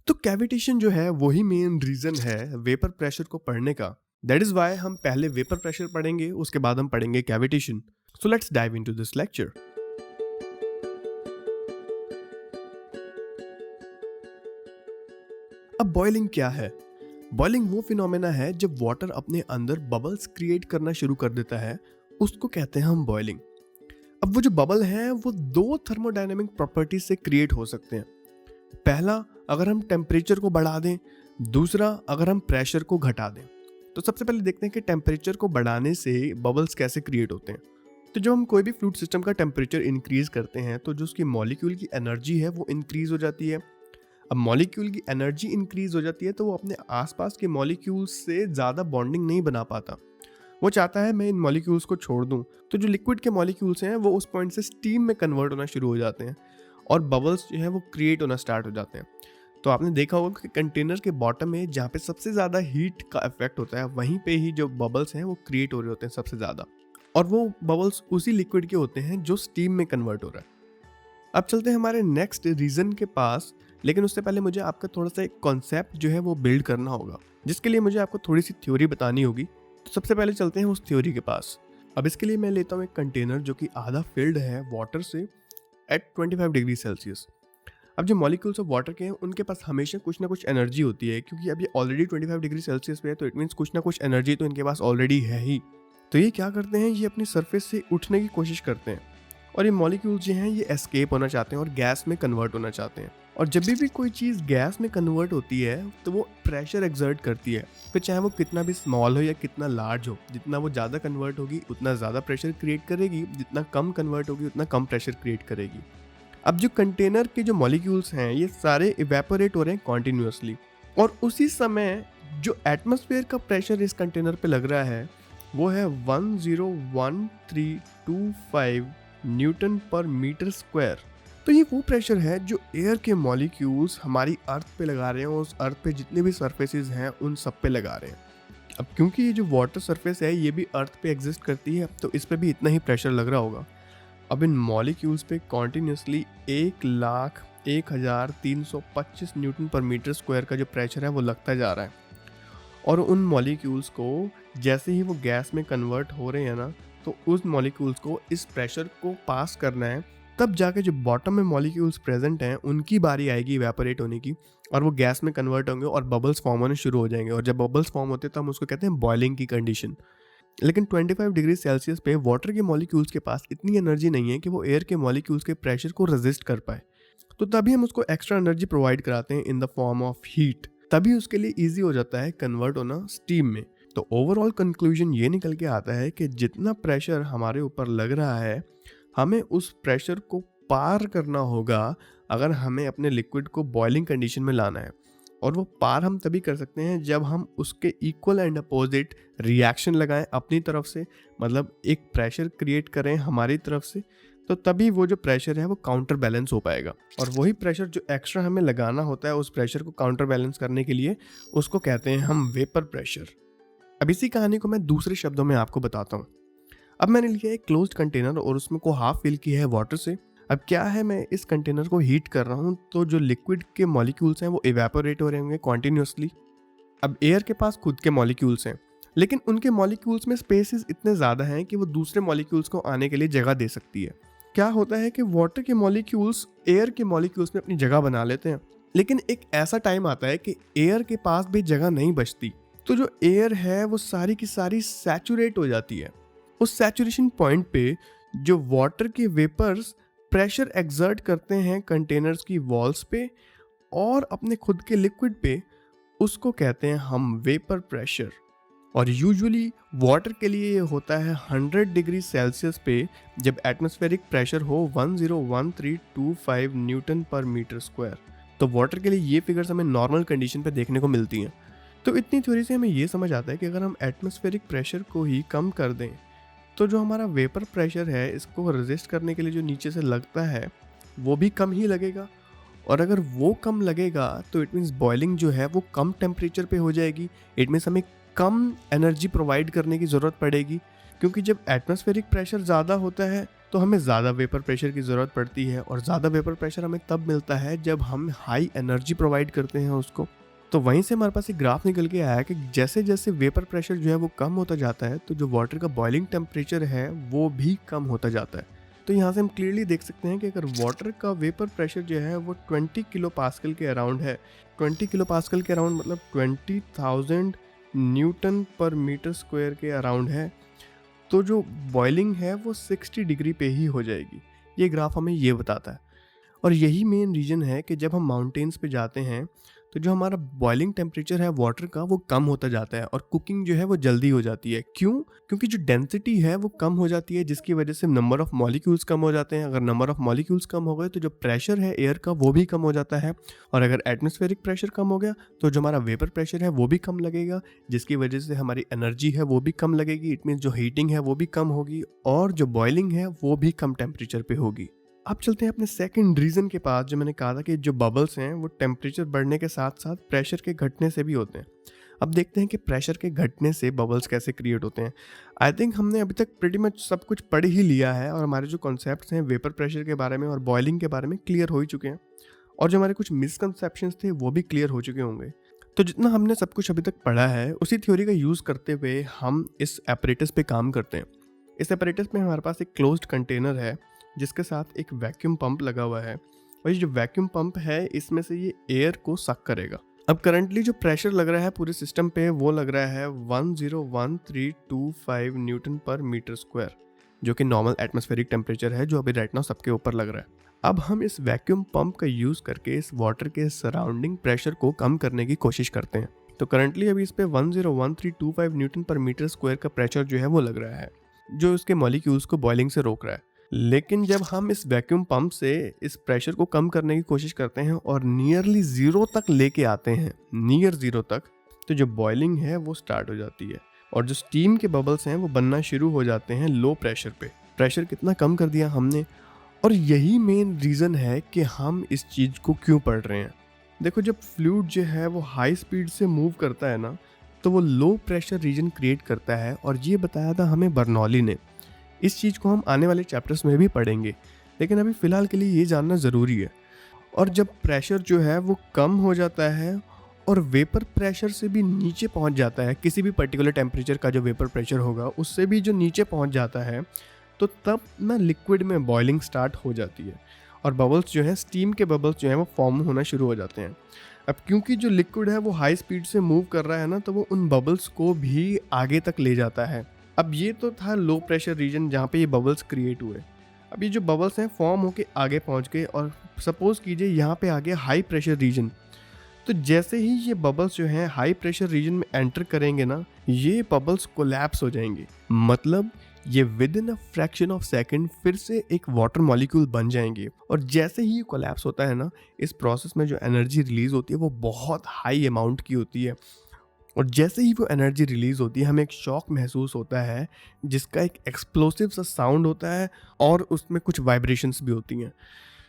तो कैविटेशन जो है वही मेन रीजन है वेपर प्रेशर को पढ़ने का। दैट इज वाई हम पहले वेपर प्रेशर पढ़ेंगे, उसके बाद हम पढ़ेंगे cavitation. So let's dive into this lecture. अब बॉइलिंग क्या है? बॉइलिंग वो फिनोमेना है जब वाटर अपने अंदर बबल्स क्रिएट करना शुरू कर देता है, उसको कहते हैं हम बॉइलिंग। अब वो जो बबल हैं वो दो थर्मोडायनेमिक प्रॉपर्टीज से क्रिएट हो सकते हैं। पहला, अगर हम टेम्परेचर को बढ़ा दें। दूसरा, अगर हम प्रेशर को घटा दें। तो सबसे पहले देखते हैं कि टेम्परेचर को बढ़ाने से बबल्स कैसे क्रिएट होते हैं। तो जब हम कोई भी फ्लूइड सिस्टम का टेम्परेचर इंक्रीज करते हैं तो जो उसकी मॉलिक्यूल की एनर्जी है वो इंक्रीज हो जाती है। अब मॉलिक्यूल की एनर्जी इंक्रीज हो जाती है तो वो अपने आसपास के मॉलिक्यूल्स से ज़्यादा बॉन्डिंग नहीं बना पाता। वो चाहता है मैं इन मॉलिक्यूल्स को छोड़ दूं। तो जो लिक्विड के मॉलिक्यूल्स हैं वो उस पॉइंट से स्टीम में कन्वर्ट होना शुरू हो जाते हैं और बबल्स जो है वो क्रिएट होना स्टार्ट हो जाते हैं। तो आपने देखा होगा कि कंटेनर के बॉटम में जहाँ पे सबसे ज़्यादा हीट का इफेक्ट होता है वहीं पे ही जो बबल्स हैं वो क्रिएट हो रहे होते हैं सबसे ज़्यादा, और वो बबल्स उसी लिक्विड के होते हैं जो स्टीम में कन्वर्ट हो रहा है। अब चलते हैं हमारे नेक्स्ट रीजन के पास, लेकिन उससे पहले मुझे आपका थोड़ा सा एक कॉन्सेप्ट जो है वो बिल्ड करना होगा, जिसके लिए मुझे आपको थोड़ी सी थ्योरी बतानी होगी। तो सबसे पहले चलते हैं उस थ्योरी के पास। अब इसके लिए मैं लेता हूँ एक कंटेनर जो कि आधा फिल्ड है वाटर से एट 25 डिग्री सेल्सियस। अब जो मॉलिक्यूल्स ऑफ वाटर के हैं उनके पास हमेशा कुछ ना कुछ एनर्जी होती है, क्योंकि अब ये ऑलरेडी 25 डिग्री सेल्सियस पे है तो इट मीन्स कुछ ना कुछ एनर्जी तो इनके पास ऑलरेडी है ही। तो ये क्या करते हैं, ये अपनी सरफेस से उठने की कोशिश करते हैं और ये मॉलिक्यूल्स जो हैं ये एस्केप होना चाहते हैं और गैस में कन्वर्ट होना चाहते हैं। और जब भी कोई चीज़ गैस में कन्वर्ट होती है तो वो प्रेशर एक्सर्ट करती है, फिर चाहे वो कितना भी स्मॉल हो या कितना लार्ज हो। जितना वो ज़्यादा कन्वर्ट होगी उतना ज़्यादा प्रेशर क्रिएट करेगी, जितना कम कन्वर्ट होगी उतना कम प्रेशर क्रिएट करेगी। अब जो कंटेनर के जो मॉलिक्यूल्स हैं ये सारे इवेपोरेट हो रहे हैं कॉन्टिन्यूसली, और उसी समय जो एटमॉस्फेयर का प्रेशर इस कंटेनर पे लग रहा है वो है 101325 न्यूटन पर मीटर स्क्वायर। तो ये वो प्रेशर है जो एयर के मॉलिक्यूल्स हमारी अर्थ पे लगा रहे हैं और उस अर्थ पे जितने भी सरफेसेस हैं उन सब पे लगा रहे हैं। अब क्योंकि ये जो वाटर सरफेस है ये भी अर्थ पे एग्जिस्ट करती है, तो इस पे भी इतना ही प्रेशर लग रहा होगा। अब इन मॉलिक्यूल्स पे कॉन्टिन्यूसली 1,01,325 न्यूटन पर मीटर स्क्वायर का जो प्रेशर है वो लगता जा रहा है। और उन मॉलिक्यूल्स को जैसे ही वो गैस में कन्वर्ट हो रहे हैं ना, तो उस मॉलिक्यूल्स को इस प्रेशर को पास करना है, तब जाके जो बॉटम में मॉलिक्यूल्स प्रेजेंट हैं उनकी बारी आएगी इवेपोरेट होने की, और वो गैस में कन्वर्ट होंगे और बबल्स फॉर्म होने शुरू हो जाएंगे। और जब बबल्स फॉर्म होते हैं तो हम उसको कहते हैं बॉइलिंग की कंडीशन। लेकिन 25 डिग्री सेल्सियस पे वाटर के मॉलिक्यूल्स के पास इतनी एनर्जी नहीं है कि वो एयर के मॉलिक्यूल्स के प्रेशर को रेजिस्ट कर पाए, तो तभी हम उसको एक्स्ट्रा एनर्जी प्रोवाइड कराते हैं in the form of heat. तभी उसके लिए ईजी हो जाता है कन्वर्ट होना स्टीम में। तो ओवरऑल कंक्लूजन ये निकल के आता है कि जितना प्रेशर हमारे ऊपर लग रहा है हमें उस प्रेशर को पार करना होगा अगर हमें अपने लिक्विड को बॉइलिंग कंडीशन में लाना है। और वो पार हम तभी कर सकते हैं जब हम उसके इक्वल एंड अपोजिट रिएक्शन लगाएं अपनी तरफ से, मतलब एक प्रेशर क्रिएट करें हमारी तरफ से, तो तभी वो जो प्रेशर है वो काउंटर बैलेंस हो पाएगा। और वही प्रेशर जो एक्स्ट्रा हमें लगाना होता है उस प्रेशर को काउंटर बैलेंस करने के लिए, उसको कहते हैं हम वेपर प्रेशर। अब इसी कहानी को मैं दूसरे शब्दों में आपको बताता हूँ। अब मैंने लिया एक क्लोज्ड कंटेनर और उसमें को हाफ फिल किया है वाटर से। अब क्या है, मैं इस कंटेनर को हीट कर रहा हूँ तो जो लिक्विड के मॉलिक्यूल्स हैं वो इवेपोरेट हो रहे होंगे कॉन्टिन्यूसली। अब एयर के पास खुद के मॉलिक्यूल्स हैं, लेकिन उनके मॉलिक्यूल्स में स्पेसेस इतने ज़्यादा हैं कि वो दूसरे मॉलिक्यूल्स को आने के लिए जगह दे सकती है। क्या होता है कि वाटर के मॉलिक्यूल्स एयर के मॉलिक्यूल्स में अपनी जगह बना लेते हैं, लेकिन एक ऐसा टाइम आता है कि एयर के पास भी जगह नहीं बचती, तो जो एयर है वो सारी की सारी सैचुरेट हो जाती है। उस सैचुरेशन पॉइंट पे जो वाटर के वेपर्स प्रेशर एक्सर्ट करते हैं कंटेनर्स की वॉल्स पे और अपने खुद के लिक्विड पे, उसको कहते हैं हम वेपर प्रेशर। और यूजुअली वाटर के लिए ये होता है 100 डिग्री सेल्सियस पे, जब एटमॉस्फेरिक प्रेशर हो 101325 न्यूटन पर मीटर स्क्वायर। तो वाटर के लिए ये फिगर्स हमें नॉर्मल कंडीशन पे देखने को मिलती हैं। तो इतनी थ्योरी से हमें ये समझ आता है कि अगर हम एटमॉस्फेरिक प्रेशर को ही कम कर दें तो जो हमारा वेपर प्रेशर है इसको रेजिस्ट करने के लिए जो नीचे से लगता है वो भी कम ही लगेगा। और अगर वो कम लगेगा तो इट मीन्स बॉइलिंग जो है वो कम टेम्परेचर पे हो जाएगी। इट मीन्स हमें कम एनर्जी प्रोवाइड करने की ज़रूरत पड़ेगी, क्योंकि जब एटमॉस्फेरिक प्रेशर ज़्यादा होता है तो हमें ज़्यादा वेपर प्रेशर की ज़रूरत पड़ती है, और ज़्यादा वेपर प्रेशर हमें तब मिलता है जब हम हाई एनर्जी प्रोवाइड करते हैं उसको। तो वहीं से हमारे पास एक ग्राफ निकल के आया कि जैसे जैसे वेपर प्रेशर जो है वो कम होता जाता है, तो जो वाटर का बॉइलिंग टेम्परेचर है वो भी कम होता जाता है। तो यहाँ से हम क्लियरली देख सकते हैं कि अगर वाटर का वेपर प्रेशर जो है वो 20 किलो पास्कल के अराउंड है, 20 किलो पास्कल के अराउंड मतलब 20,000 न्यूटन पर मीटर स्क्वायर के अराउंड है, तो जो बॉइलिंग है वो 60 डिग्री पे ही हो जाएगी। ये ग्राफ हमें ये बताता है। और यही मेन रीज़न है कि जब हम माउंटेन्स पे जाते हैं तो जो हमारा बॉइलिंग टेम्परेचर है वाटर का वो कम होता जाता है, और कुकिंग जो है वो जल्दी हो जाती है। क्यों? क्योंकि जो डेंसिटी है वो कम हो जाती है, जिसकी वजह से नंबर ऑफ़ मॉलिक्यूल्स कम हो जाते हैं। अगर नंबर ऑफ़ मॉलिक्यूल्स कम हो गए तो जो प्रेशर है एयर का वो भी कम हो जाता है, और अगर एटमॉस्फेरिक प्रेशर कम हो गया तो जो हमारा वेपर प्रेशर है वो भी कम लगेगा, जिसकी वजह से हमारी एनर्जी है वो भी कम लगेगी। इट मीन्स जो हीटिंग है वो भी कम होगी, और जो बॉइलिंग है वो भी कम टेम्परेचर पे होगी। अब चलते हैं अपने सेकंड रीज़न के पास, जो मैंने कहा था कि जो बबल्स हैं वो टेम्परेचर बढ़ने के साथ साथ प्रेशर के घटने से भी होते हैं। अब देखते हैं कि प्रेशर के घटने से बबल्स कैसे क्रिएट होते हैं। आई थिंक हमने अभी तक प्रीटी मच सब कुछ पढ़ ही लिया है, और हमारे जो कॉन्सेप्ट्स हैं वेपर प्रेशर के बारे में और बॉइलिंग के बारे में क्लियर हो ही चुके हैं, और जो हमारे कुछ मिसकंसेप्शंस थे वो भी क्लियर हो चुके होंगे। तो जितना हमने सब कुछ अभी तक पढ़ा है उसी थ्योरी का यूज़ करते हुए हम इस एपरेटस पे काम करते हैं। इस एपरेटस में हमारे पास एक क्लोज्ड कंटेनर है जिसके साथ एक वैक्यूम पंप लगा हुआ है, और ये जो वैक्यूम पंप है इसमें से ये एयर को सक करेगा। अब करंटली जो प्रेशर लग रहा है पूरे सिस्टम पे वो लग रहा है 101325 न्यूटन पर मीटर स्क्वायर, जो कि नॉर्मल एटमॉस्फेरिक टेम्परेचर है जो अभी राइट नाउ सबके ऊपर लग रहा है। अब हम इस वैक्यूम पंप का यूज़ करके इस वाटर के सराउंडिंग प्रेशर को कम करने की कोशिश करते हैं। तो करंटली अभी इस पे 101325 न्यूटन पर मीटर स्क्वायर का प्रेशर जो है वो लग रहा है, जो इसके मॉलिक्यूल्स को बॉइलिंग से रोक रहा है। लेकिन जब हम इस वैक्यूम पंप से इस प्रेशर को कम करने की कोशिश करते हैं और नियरली ज़ीरो तक लेके आते हैं, नियर ज़ीरो तक, तो जो बॉइलिंग है वो स्टार्ट हो जाती है, और जो स्टीम के बबल्स हैं वो बनना शुरू हो जाते हैं लो प्रेशर पे। प्रेशर कितना कम कर दिया हमने, और यही मेन रीज़न है कि हम इस चीज़ को क्यों पढ़ रहे हैं। देखो, जब फ्लूइड जो है वो हाई स्पीड से मूव करता है ना, तो वो लो प्रेशर रीजन क्रिएट करता है, और ये बताया था हमें बर्नौली ने। इस चीज़ को हम आने वाले चैप्टर्स में भी पढ़ेंगे, लेकिन अभी फ़िलहाल के लिए ये जानना ज़रूरी है। और जब प्रेशर जो है वो कम हो जाता है और वेपर प्रेशर से भी नीचे पहुंच जाता है, किसी भी पर्टिकुलर टेम्परेचर का जो वेपर प्रेशर होगा उससे भी जो नीचे पहुंच जाता है, तो तब ना लिक्विड में बॉइलिंग स्टार्ट हो जाती है, और बबल्स जो हैं, स्टीम के बबल्स जो हैं वो फॉर्म होना शुरू हो जाते हैं। अब क्योंकि जो लिक्विड है वो हाई स्पीड से मूव कर रहा है ना, तो वो उन बबल्स को भी आगे तक ले जाता है। अब ये तो था लो प्रेशर रीजन जहाँ पे ये बबल्स क्रिएट हुए। अब ये जो बबल्स हैं फॉर्म होके आगे पहुँच गए, और सपोज़ कीजिए यहाँ पे आ गया हाई प्रेशर रीजन। तो जैसे ही ये बबल्स जो हैं हाई प्रेशर रीजन में एंटर करेंगे ना, ये बबल्स कोलैप्स हो जाएंगे। मतलब ये with in a fraction of second फिर से एक वाटर मॉलिक्यूल बन जाएंगे, और जैसे ही ये कोलैप्स होता है ना, इस प्रोसेस में जो एनर्जी रिलीज होती है वो बहुत हाई अमाउंट की होती है, और जैसे ही वो एनर्जी रिलीज होती है हमें एक शॉक महसूस होता है, जिसका एक एक्सप्लोसिव सा साउंड होता है, और उसमें कुछ वाइब्रेशंस भी होती हैं।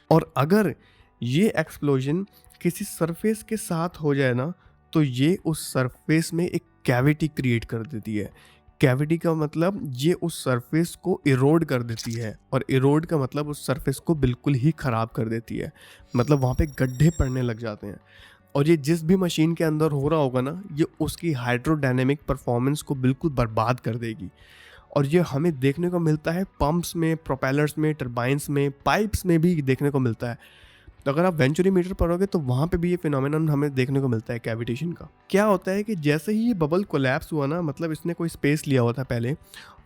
और अगर ये एक्सप्लोजन किसी सरफेस के साथ हो जाए ना, तो ये उस सरफेस में एक कैविटी क्रिएट कर देती है। कैविटी का मतलब ये उस सरफेस को इरोड कर देती है, और इरोड का मतलब उस सरफेस को बिल्कुल ही ख़राब कर देती है। मतलब वहाँ पे गड्ढे पड़ने लग जाते हैं, और ये जिस भी मशीन के अंदर हो रहा होगा ना, ये उसकी हाइड्रोडायनेमिक परफॉर्मेंस को बिल्कुल बर्बाद कर देगी। और ये हमें देखने को मिलता है पंप्स में, प्रोपेलर्स में, टरबाइंस में, पाइप्स में भी देखने को मिलता है। तो अगर आप वेंचुरीमीटर पढ़ोगे तो वहाँ पे भी ये फिनोमेनन हमें देखने को मिलता है कैविटेशन का। क्या होता है कि जैसे ही ये बबल कोलैप्स हुआ ना, मतलब इसने कोई स्पेस लिया हुआ था पहले,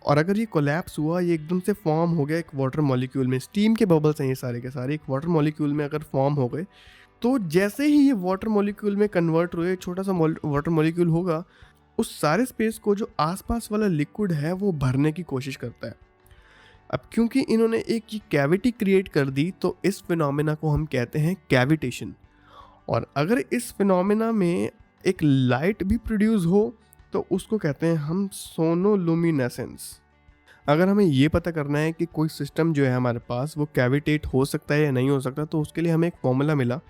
और अगर ये कोलैप्स हुआ, ये एकदम से फॉर्म हो गया एक वाटर मॉलिक्यूल में। स्टीम के बबल्स हैं ये सारे के सारे, एक वाटर मॉलिक्यूल में अगर फॉर्म हो गए, तो जैसे ही ये वाटर मॉलिक्यूल में कन्वर्ट हुए, छोटा सा वाटर मॉलिक्यूल होगा, उस सारे स्पेस को जो आसपास वाला लिक्विड है वो भरने की कोशिश करता है। अब क्योंकि इन्होंने एक ये कैविटी क्रिएट कर दी, तो इस फिनोमेना को हम कहते हैं कैविटेशन। और अगर इस फिनोमेना में एक लाइट भी प्रोड्यूस हो तो उसको कहते हैं हम सोनोलुमिनेसेंस। अगर हमें ये पता करना है कि कोई सिस्टम जो है हमारे पास वो कैविटेट हो सकता है या नहीं हो सकता, तो उसके लिए हमें एक फॉर्मूला मिला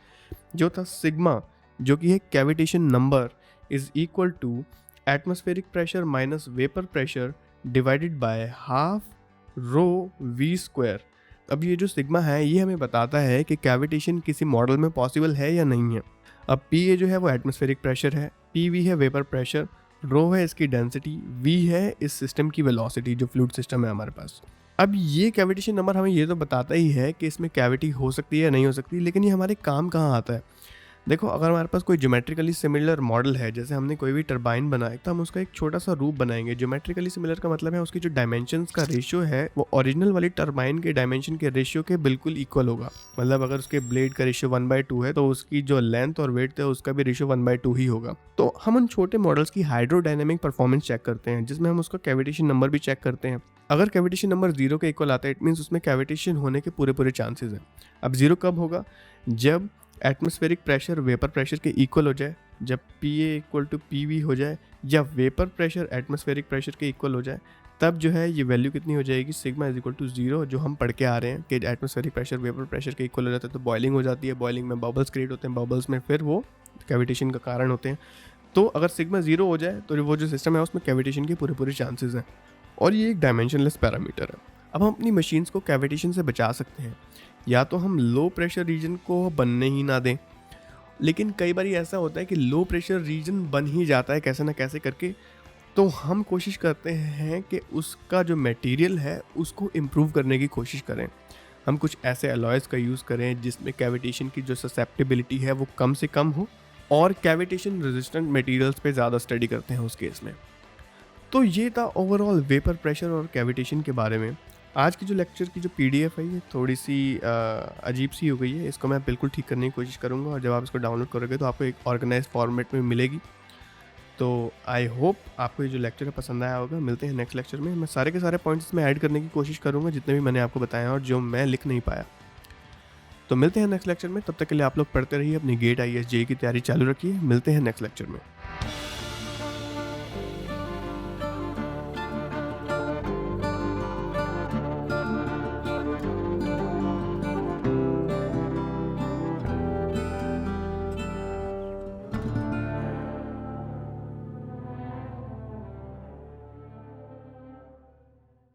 जो था सिग्मा, जो कि है cavitation number is equal to atmospheric pressure minus vapour pressure divided by half rho V square. अब ये जो सिग्मा है ये हमें बताता है कि कैविटेशन किसी मॉडल में पॉसिबल है या नहीं है। अब पी ए जो है वो एटमॉस्फेरिक प्रेशर है, पी वी है वेपर प्रेशर, रो है इसकी डेंसिटी, वी है इस सिस्टम की वेलोसिटी जो फ्लूइड सिस्टम है हमारे पास। अब ये कैविटेशन नंबर हमें ये तो बताता ही है कि इसमें कैविटी हो सकती है या नहीं हो सकती, लेकिन ये हमारे काम कहाँ आता है। देखो, अगर हमारे पास कोई ज्योमेट्रिकली सिमिलर मॉडल है, जैसे हमने कोई भी टरबाइन बनाया, तो हम उसका एक छोटा सा रूप बनाएंगे। ज्योमेट्रिकली सिमिलर का मतलब है उसकी जो डायमेंशंस का रेशियो है वो ओरिजिनल वाली टरबाइन के डायमेंशन के रेशियो के बिल्कुल इक्वल होगा। मतलब अगर उसके ब्लेड का रेशियो 1/2 है तो उसकी जो लेंथ और वेट है उसका भी रेशियो 1/2 ही होगा। तो हम उन छोटे मॉडल्स की हाइड्रोडायनेमिक परफॉर्मेंस चेक करते हैं, जिसमें हम उसका कैविटेशन नंबर भी चेक करते हैं। अगर कैविटेशन नंबर 0 के इक्वल आता है, इट मीन्स उसमें कैविटेशन होने के पूरे चांसेस हैं। अब 0 कब होगा? जब एटमॉस्फेरिक प्रेशर वेपर प्रेशर के इक्वल हो जाए, जब P A equal to P V हो जाए, या वेपर प्रेशर एटमॉस्फेरिक प्रेशर के इक्वल हो जाए, तब जो है ये वैल्यू कितनी हो जाएगी? सिग्मा इज इक्वल टू 0, जो हम पढ़ के आ रहे हैं कि एटमॉस्फेरिक प्रेशर वेपर प्रेशर के इक्वल हो जाता है तो बॉइलिंग हो जाती है। बॉइलिंग में बबल्स क्रिएट होते हैं, बबल्स में फिर वो कैविटेशन का कारण होते हैं। तो अगर सिग्मा 0 हो जाए तो वो जो सिस्टम है उसमें कैविटेशन के पूरे चांसेस हैं, और ये एक डायमेंशनलेस पैरामीटर है। अब हम अपनी मशीन्स को कैविटेशन से बचा सकते हैं, या तो हम लो प्रेशर रीजन को बनने ही ना दें, लेकिन कई बार ऐसा होता है कि लो प्रेशर रीजन बन ही जाता है कैसे ना कैसे करके, तो हम कोशिश करते हैं कि उसका जो मटेरियल है उसको इम्प्रूव करने की कोशिश करें। हम कुछ ऐसे अलॉयज़ का यूज़ करें जिसमें कैविटेशन की जो ससेप्टिबिलिटी है वो कम से कम हो, और कैविटेशन रेजिस्टेंट मटेरियल्स पे ज़्यादा स्टडी करते हैं उस केस में। तो ये था ओवरऑल वेपर प्रेशर और कैविटेशन के बारे में। आज की जो लेक्चर की जो पीडीएफ है ये थोड़ी सी अजीब सी हो गई है, इसको मैं बिल्कुल ठीक करने की कोशिश करूँगा, और जब आप इसको डाउनलोड करोगे तो आपको एक ऑर्गेनाइज फॉर्मेट में मिलेगी। तो आई होप आपको ये जो लेक्चर है पसंद आया होगा। मिलते हैं नेक्स्ट लेक्चर में। मैं सारे के सारे पॉइंट्स में ऐड करने की कोशिश करूँगा जितने भी मैंने आपको बताया और जो मैं लिख नहीं पाया। तो मिलते हैं नेक्स्ट लेक्चर में, तब तक के लिए आप लोग पढ़ते रहिए, अपनी गेट IAS JEE की तैयारी चालू रखिए। मिलते हैं नेक्स्ट लेक्चर में।